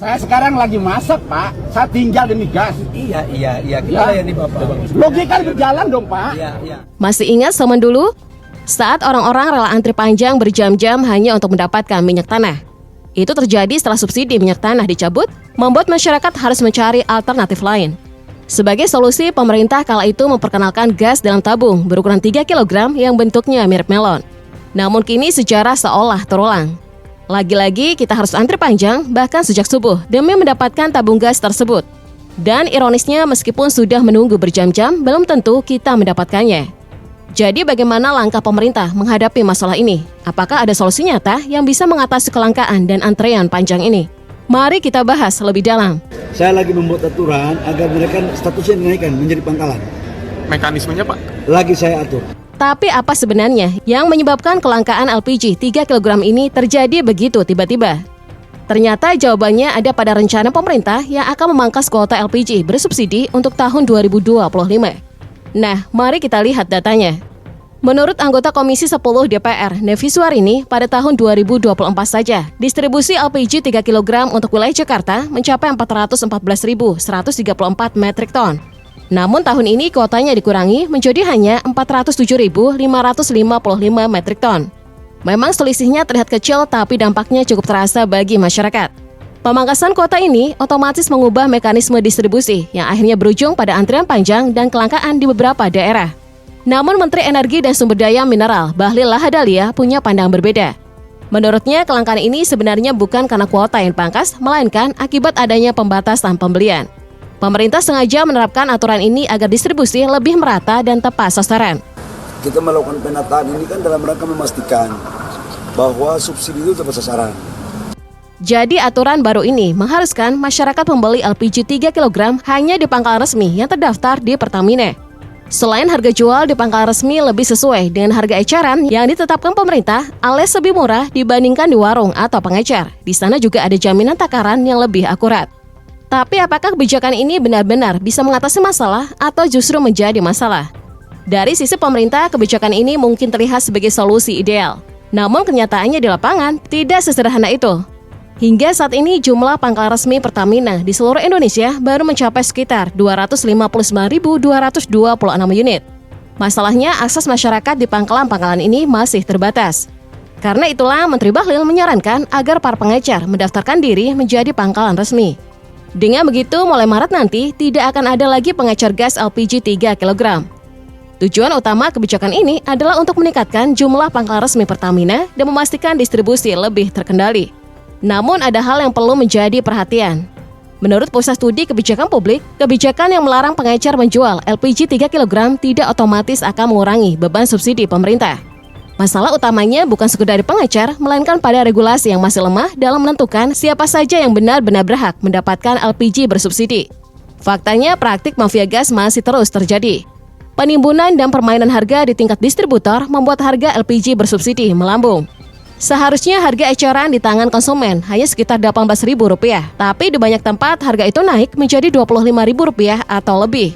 Saya sekarang lagi masak, Pak. Saya tinggal demi gas. Iya. Kita layani Bapak. Logika berjalan dong, Pak. Iya. Masih ingat zaman dulu? Saat orang-orang rela antri panjang berjam-jam hanya untuk mendapatkan minyak tanah. Itu terjadi setelah subsidi minyak tanah dicabut, membuat masyarakat harus mencari alternatif lain. Sebagai solusi, pemerintah kala itu memperkenalkan gas dalam tabung berukuran 3 kg yang bentuknya mirip melon. Namun kini sejarah seolah terulang. Lagi-lagi kita harus antri panjang bahkan sejak subuh demi mendapatkan tabung gas tersebut. Dan ironisnya meskipun sudah menunggu berjam-jam, belum tentu kita mendapatkannya. Jadi bagaimana langkah pemerintah menghadapi masalah ini? Apakah ada solusi nyata yang bisa mengatasi kelangkaan dan antrean panjang ini? Mari kita bahas lebih dalam. Saya lagi membuat aturan agar mereka statusnya dinaikkan menjadi pangkalan. Mekanismenya, Pak? Lagi saya atur. Tapi apa sebenarnya yang menyebabkan kelangkaan LPG 3 kg ini terjadi begitu tiba-tiba? Ternyata jawabannya ada pada rencana pemerintah yang akan memangkas kuota LPG bersubsidi untuk tahun 2025. Nah, mari kita lihat datanya. Menurut anggota Komisi 10 DPR, Nevi Suarini, pada tahun 2024 saja, distribusi LPG 3 kg untuk wilayah Jakarta mencapai 414.134 metrik ton. Namun tahun ini kuotanya dikurangi menjadi hanya 407.555 metrik ton. Memang selisihnya terlihat kecil tapi dampaknya cukup terasa bagi masyarakat. Pemangkasan kuota ini otomatis mengubah mekanisme distribusi yang akhirnya berujung pada antrian panjang dan kelangkaan di beberapa daerah. Namun Menteri Energi dan Sumber Daya Mineral Bahlil Lahadalia punya pandangan berbeda. Menurutnya kelangkaan ini sebenarnya bukan karena kuota yang dipangkas, melainkan akibat adanya pembatasan pembelian. Pemerintah sengaja menerapkan aturan ini agar distribusi lebih merata dan tepat sasaran. Kita melakukan penataan ini kan dalam rangka memastikan bahwa subsidi itu tepat sasaran. Jadi aturan baru ini mengharuskan masyarakat membeli LPG 3 kg hanya di pangkalan resmi yang terdaftar di Pertamina. Selain harga jual di pangkalan resmi lebih sesuai dengan harga eceran yang ditetapkan pemerintah alias lebih murah dibandingkan di warung atau pengecer. Di sana juga ada jaminan takaran yang lebih akurat. Tapi apakah kebijakan ini benar-benar bisa mengatasi masalah atau justru menjadi masalah? Dari sisi pemerintah, kebijakan ini mungkin terlihat sebagai solusi ideal. Namun kenyataannya di lapangan tidak sesederhana itu. Hingga saat ini jumlah pangkalan resmi Pertamina di seluruh Indonesia baru mencapai sekitar 259.226 unit. Masalahnya akses masyarakat di pangkalan-pangkalan ini masih terbatas. Karena itulah Menteri Bahlil menyarankan agar para pengecer mendaftarkan diri menjadi pangkalan resmi. Dengan begitu, mulai Maret nanti tidak akan ada lagi pengecer gas LPG 3 kg. Tujuan utama kebijakan ini adalah untuk meningkatkan jumlah pangkalan resmi Pertamina dan memastikan distribusi lebih terkendali. Namun ada hal yang perlu menjadi perhatian. Menurut Pusat Studi Kebijakan Publik, kebijakan yang melarang pengecer menjual LPG 3 kg tidak otomatis akan mengurangi beban subsidi pemerintah. Masalah utamanya bukan sekedar di pengecer, melainkan pada regulasi yang masih lemah dalam menentukan siapa saja yang benar-benar berhak mendapatkan LPG bersubsidi. Faktanya, praktik mafia gas masih terus terjadi. Penimbunan dan permainan harga di tingkat distributor membuat harga LPG bersubsidi melambung. Seharusnya harga eceran di tangan konsumen hanya sekitar Rp18.000, tapi di banyak tempat harga itu naik menjadi Rp25.000 atau lebih.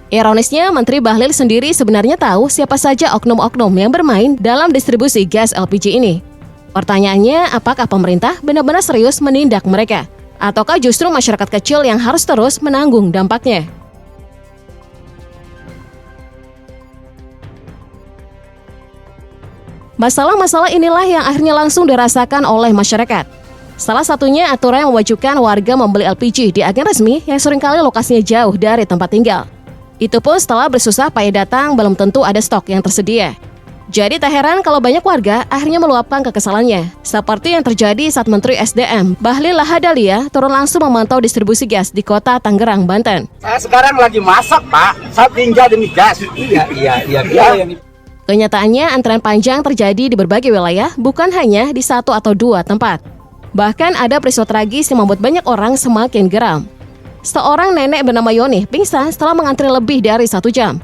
Ironisnya, Menteri Bahlil sendiri sebenarnya tahu siapa saja oknum-oknum yang bermain dalam distribusi gas LPG ini. Pertanyaannya, apakah pemerintah benar-benar serius menindak mereka? Ataukah justru masyarakat kecil yang harus terus menanggung dampaknya? Masalah-masalah inilah yang akhirnya langsung dirasakan oleh masyarakat. Salah satunya aturan yang mewajibkan warga membeli LPG di agen resmi yang seringkali lokasinya jauh dari tempat tinggal. Itu pun setelah bersusah payah datang belum tentu ada stok yang tersedia. Jadi tak heran kalau banyak warga akhirnya meluapkan kekesalannya. Seperti yang terjadi saat Menteri SDM Bahlil Lahadalia turun langsung memantau distribusi gas di kota Tangerang, Banten. Saya sekarang lagi masak, Pak. Saya tinggal demi gas. Iya. Kita layani. Kenyataannya antrean panjang terjadi di berbagai wilayah, bukan hanya di satu atau dua tempat. Bahkan ada peristiwa tragis yang membuat banyak orang semakin geram. Seorang nenek bernama Yoni pingsan setelah mengantri lebih dari 1 jam.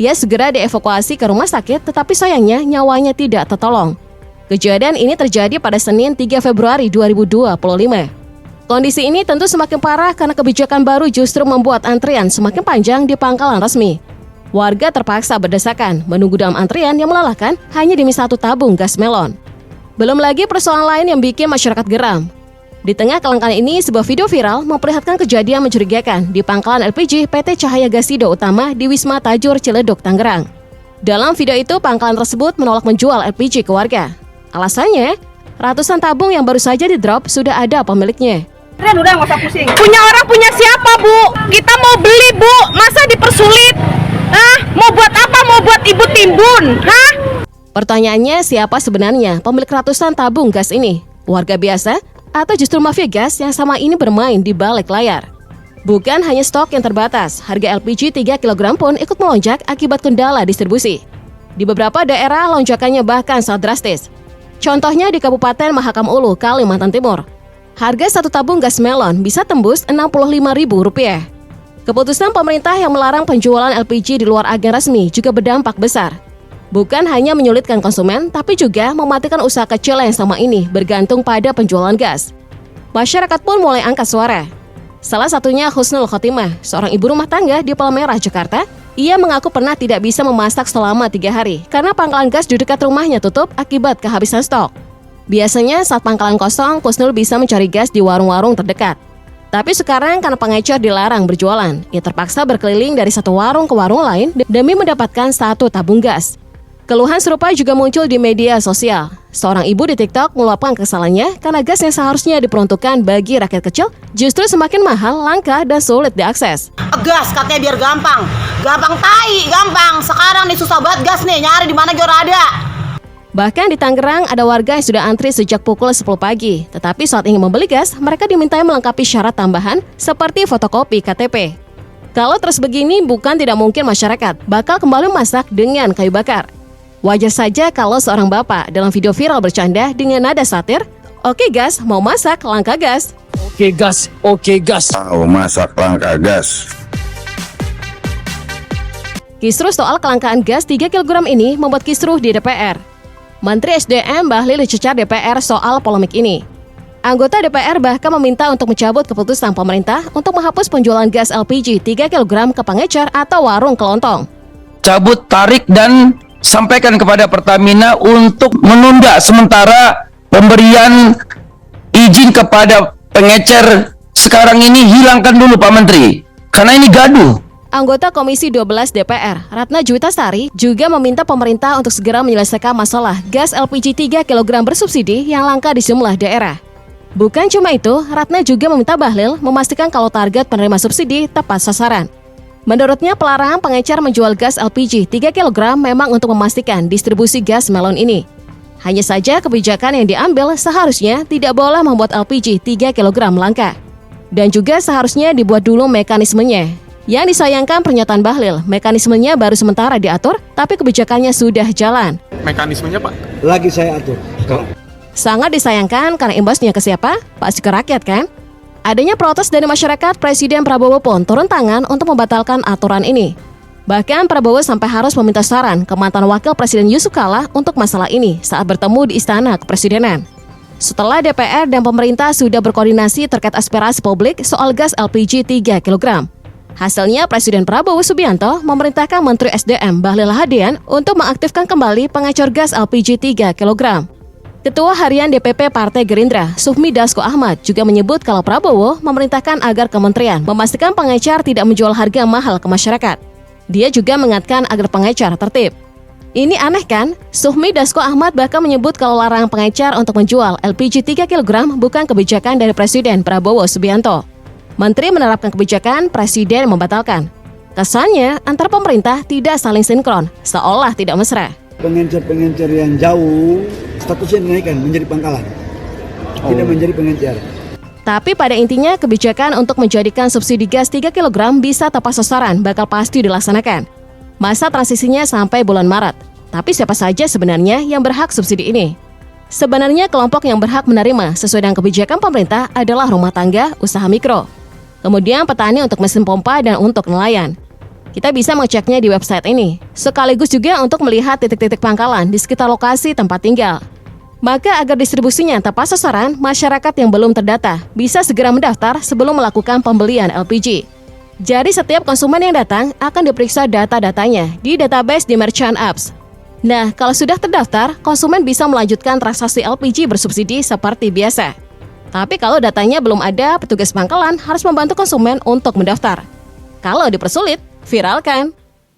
Ia segera dievakuasi ke rumah sakit, tetapi sayangnya nyawanya tidak tertolong. Kejadian ini terjadi pada Senin 3 Februari 2025. Kondisi ini tentu semakin parah karena kebijakan baru justru membuat antrian semakin panjang di pangkalan resmi. Warga terpaksa berdesakan menunggu dalam antrian yang melelahkan hanya demi 1 tabung gas melon. Belum lagi persoalan lain yang bikin masyarakat geram. Di tengah kelangkaan ini, sebuah video viral memperlihatkan kejadian mencurigakan di pangkalan LPG PT Cahaya Gasindo Utama di Wisma Tajur Ciledug, Tangerang. Dalam video itu, pangkalan tersebut menolak menjual LPG ke warga. Alasannya, ratusan tabung yang baru saja di-drop sudah ada pemiliknya. Udah nggak usah pusing. Punya orang punya siapa, Bu? Kita mau beli, Bu. Masa dipersulit? Hah? Mau buat apa? Mau buat ibu timbun? Hah? Pertanyaannya, siapa sebenarnya pemilik ratusan tabung gas ini? Warga biasa? Atau justru mafia gas yang sama ini bermain di balik layar? Bukan hanya stok yang terbatas, harga LPG 3 kg pun ikut melonjak akibat kendala distribusi. Di beberapa daerah, lonjakannya bahkan sangat drastis. Contohnya di Kabupaten Mahakam Ulu, Kalimantan Timur. Harga satu tabung gas melon bisa tembus Rp65.000. Keputusan pemerintah yang melarang penjualan LPG di luar agen resmi juga berdampak besar. Bukan hanya menyulitkan konsumen, tapi juga mematikan usaha kecil yang selama ini bergantung pada penjualan gas. Masyarakat pun mulai angkat suara. Salah satunya Husnul Khotimah, seorang ibu rumah tangga di Palmerah, Jakarta. Ia mengaku pernah tidak bisa memasak selama 3 hari karena pangkalan gas di dekat rumahnya tutup akibat kehabisan stok. Biasanya saat pangkalan kosong, Husnul bisa mencari gas di warung-warung terdekat. Tapi sekarang karena pengecer dilarang berjualan, ia terpaksa berkeliling dari satu warung ke warung lain demi mendapatkan satu tabung gas. Keluhan serupa juga muncul di media sosial. Seorang ibu di TikTok meluapkan kekesalannya karena gas yang seharusnya diperuntukkan bagi rakyat kecil justru semakin mahal, langka, dan sulit diakses. Gas katanya biar gampang. Gampang tai, gampang. Sekarang nih susah banget gas nih, nyari di mana juga ada. Bahkan di Tangerang ada warga yang sudah antri sejak pukul 10 pagi. Tetapi saat ingin membeli gas, mereka dimintai melengkapi syarat tambahan seperti fotokopi KTP. Kalau terus begini, bukan tidak mungkin masyarakat bakal kembali masak dengan kayu bakar. Wajar saja kalau seorang bapak dalam video viral bercanda dengan nada satir, "Oke gas, mau masak, langka gas." Oke gas, oke gas. Mau masak langka gas. Kisruh soal kelangkaan gas 3 kg ini membuat kisruh di DPR. Menteri SDM Bahlil dicecar DPR soal polemik ini. Anggota DPR bahkan meminta untuk mencabut keputusan pemerintah untuk menghapus penjualan gas LPG 3 kg ke pengecer atau warung kelontong. Cabut, tarik, dan sampaikan kepada Pertamina untuk menunda sementara pemberian izin kepada pengecer. Sekarang ini hilangkan dulu Pak Menteri, karena ini gaduh. Anggota Komisi 12 DPR, Ratna Juwitasari, juga meminta pemerintah untuk segera menyelesaikan masalah gas LPG 3 kg bersubsidi yang langka di sejumlah daerah. Bukan cuma itu, Ratna juga meminta Bahlil memastikan kalau target penerima subsidi tepat sasaran. Menurutnya, pelarangan pengecer menjual gas LPG 3 kg memang untuk memastikan distribusi gas melon ini. Hanya saja kebijakan yang diambil seharusnya tidak boleh membuat LPG 3 kg langka. Dan juga seharusnya dibuat dulu mekanismenya. Yang disayangkan pernyataan Bahlil, mekanismenya baru sementara diatur, tapi kebijakannya sudah jalan. Mekanismenya, Pak? Lagi saya atur. Sangat disayangkan karena imbasnya ke siapa? Pasti ke rakyat kan? Adanya protes dari masyarakat, Presiden Prabowo pun turun tangan untuk membatalkan aturan ini. Bahkan Prabowo sampai harus meminta saran ke mantan Wakil Presiden Yusuf Kala untuk masalah ini saat bertemu di Istana Kepresidenan. Setelah DPR dan pemerintah sudah berkoordinasi terkait aspirasi publik soal gas LPG 3 kg. Hasilnya Presiden Prabowo Subianto memerintahkan Menteri SDM Bahlil Lahadian untuk mengaktifkan kembali pengecor gas LPG 3 kg. Ketua Harian DPP Partai Gerindra, Sufmi Dasko Ahmad, juga menyebut kalau Prabowo memerintahkan agar kementerian memastikan pengecer tidak menjual harga mahal ke masyarakat. Dia juga mengingatkan agar pengecer tertib. Ini aneh kan? Sufmi Dasko Ahmad bahkan menyebut kalau larangan pengecer untuk menjual LPG 3 kg bukan kebijakan dari Presiden Prabowo Subianto. Menteri menerapkan kebijakan, Presiden membatalkan. Kesannya antar pemerintah tidak saling sinkron, seolah tidak mesra. Pengencer-pengencer yang jauh statusnya dinaikkan menjadi pangkalan, tidak menjadi pengencer. Tapi pada intinya kebijakan untuk menjadikan subsidi gas 3 kg bisa tepat sasaran bakal pasti dilaksanakan. Masa transisinya sampai bulan Maret. Tapi siapa saja sebenarnya yang berhak subsidi ini? Sebenarnya kelompok yang berhak menerima sesuai dengan kebijakan pemerintah adalah rumah tangga, usaha mikro. Kemudian petani untuk mesin pompa dan untuk nelayan. Kita bisa mengeceknya di website ini, sekaligus juga untuk melihat titik-titik pangkalan di sekitar lokasi tempat tinggal. Maka agar distribusinya tepat sasaran, masyarakat yang belum terdata bisa segera mendaftar sebelum melakukan pembelian LPG. Jadi setiap konsumen yang datang akan diperiksa data-datanya di database di Merchant Apps. Nah, kalau sudah terdaftar, konsumen bisa melanjutkan transaksi LPG bersubsidi seperti biasa. Tapi kalau datanya belum ada, petugas pangkalan harus membantu konsumen untuk mendaftar. Kalau dipersulit, viralkan.